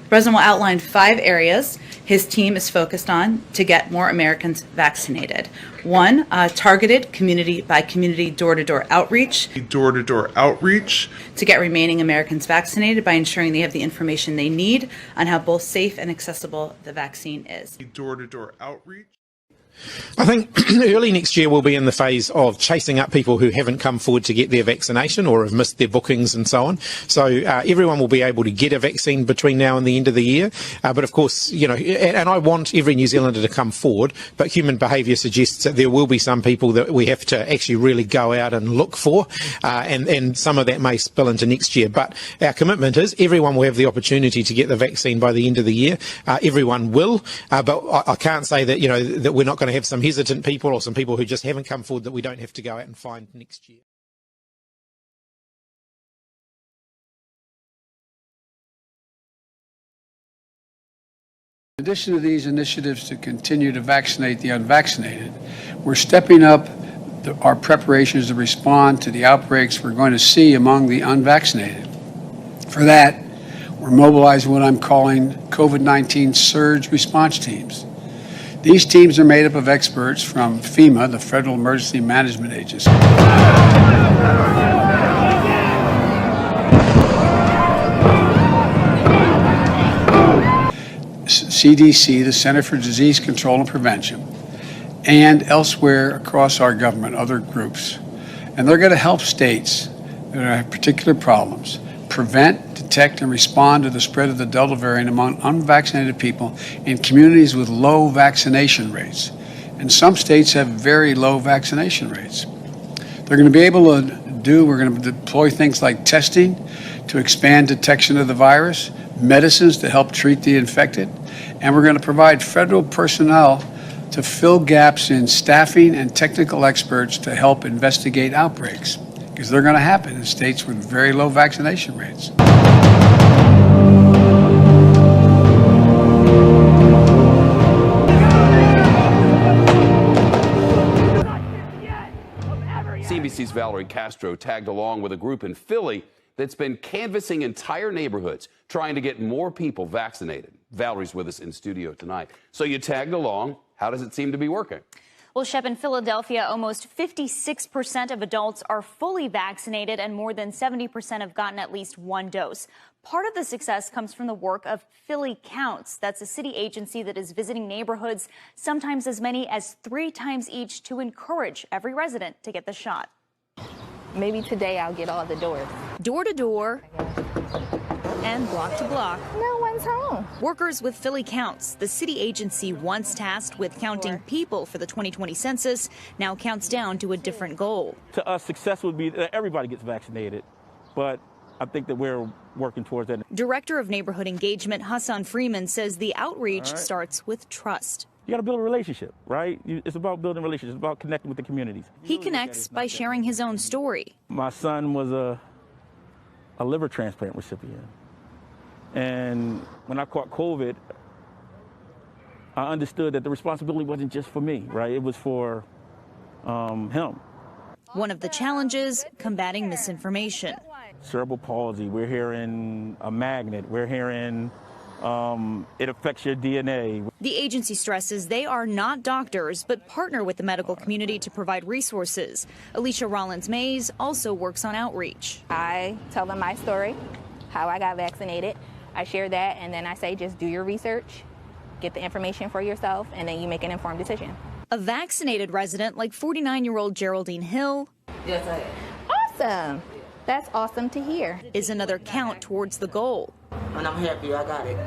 The president will outline 5 areas his team is focused on to get more Americans vaccinated. 1, targeted community-by-community door-to-door outreach. To get remaining Americans vaccinated by ensuring they have the information they need on how both safe and accessible the vaccine is. Door-to-door outreach. I think early next year we'll be in the phase of chasing up people who haven't come forward to get their vaccination or have missed their bookings and so on. So everyone will be able to get a vaccine between now and the end of the year. But of course, you know, and I want every New Zealander to come forward, but human behaviour suggests that there will be some people that we have to actually really go out and look for, and some of that may spill into next year. But our commitment is everyone will have the opportunity to get the vaccine by the end of the year. Everyone will, but I can't say that, you know, that we're not going to have some hesitant people or some people who just haven't come forward that we don't have to go out and find next year. In addition to these initiatives to continue to vaccinate the unvaccinated, we're stepping up our preparations to respond to the outbreaks we're going to see among the unvaccinated. For that, we're mobilizing what I'm calling COVID-19 surge response teams. These teams are made up of experts from FEMA, the Federal Emergency Management Agency, CDC, the Center for Disease Control and Prevention, and elsewhere across our government, other groups. And they're going to help states that have particular problems prevent, detect, and respond to the spread of the Delta variant among unvaccinated people in communities with low vaccination rates. And some states have very low vaccination rates. They're going to be able to we're going to deploy things like testing to expand detection of the virus, medicines to help treat the infected, and we're going to provide federal personnel to fill gaps in staffing and technical experts to help investigate outbreaks, because they're going to happen in states with very low vaccination rates. CBC's Valerie Castro tagged along with a group in Philly that's been canvassing entire neighborhoods, trying to get more people vaccinated. Valerie's with us in studio tonight. So you tagged along. How does it seem to be working? Well, Shep, in Philadelphia, almost 56% of adults are fully vaccinated and more than 70% have gotten at least 1 dose. Part of the success comes from the work of Philly Counts. That's a city agency that is visiting neighborhoods, sometimes as many as 3 times each, to encourage every resident to get the shot. Maybe today I'll get all the doors. Door to door and block to block. No one's home. Workers with Philly Counts, the city agency once tasked with counting people for the 2020 census, now counts down to a different goal. To us, success would be that everybody gets vaccinated, but I think that we're working towards that. Director of Neighborhood Engagement Hassan Freeman says the outreach starts with trust. You got to build a relationship, right? It's about building relationships. It's about connecting with the communities. He connects by sharing his own story. My son was a liver transplant recipient. And when I caught COVID, I understood that the responsibility wasn't just for me, right? It was for him. One of the challenges, combating misinformation. Cerebral palsy, we're hearing a magnet, we're hearing it affects your DNA. The agency stresses they are not doctors, but partner with the medical community to provide resources. Alicia Rollins-Mays also works on outreach. I tell them my story, how I got vaccinated. I share that, and then I say just do your research, get the information for yourself, and then you make an informed decision. A vaccinated resident like 49-year-old Geraldine Hill. Yes, I am. Awesome. That's awesome to hear. Is another count towards the goal. And I'm happy I got it.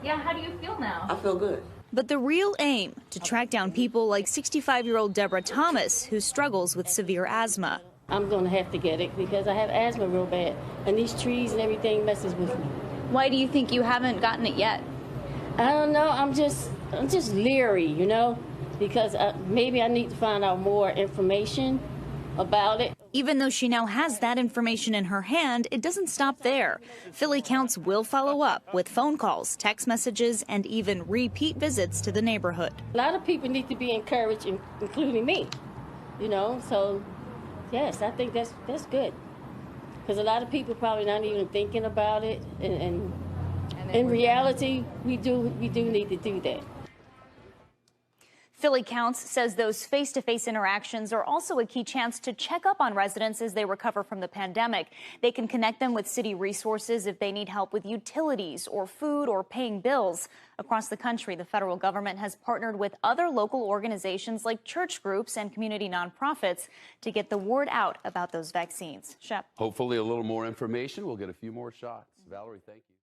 Yeah, how do you feel now? I feel good. But the real aim, to track down people like 65-year-old Deborah Thomas, who struggles with severe asthma. I'm going to have to get it because I have asthma real bad, and these trees and everything messes with me. Why do you think you haven't gotten it yet? I don't know. I'm just leery, you know, because maybe I need to find out more information about it. Even though she now has that information in her hand, it doesn't stop there. Philly Counts will follow up with phone calls, text messages, and even repeat visits to the neighborhood. A lot of people need to be encouraged, including me, you know, so yes, I think that's good. Because a lot of people probably not even thinking about it, and in reality, we do need to do that. Philly Counts says those face-to-face interactions are also a key chance to check up on residents as they recover from the pandemic. They can connect them with city resources if they need help with utilities or food or paying bills. Across the country, the federal government has partnered with other local organizations like church groups and community nonprofits to get the word out about those vaccines. Shep. Hopefully a little more information. We'll get a few more shots. Valerie, thank you.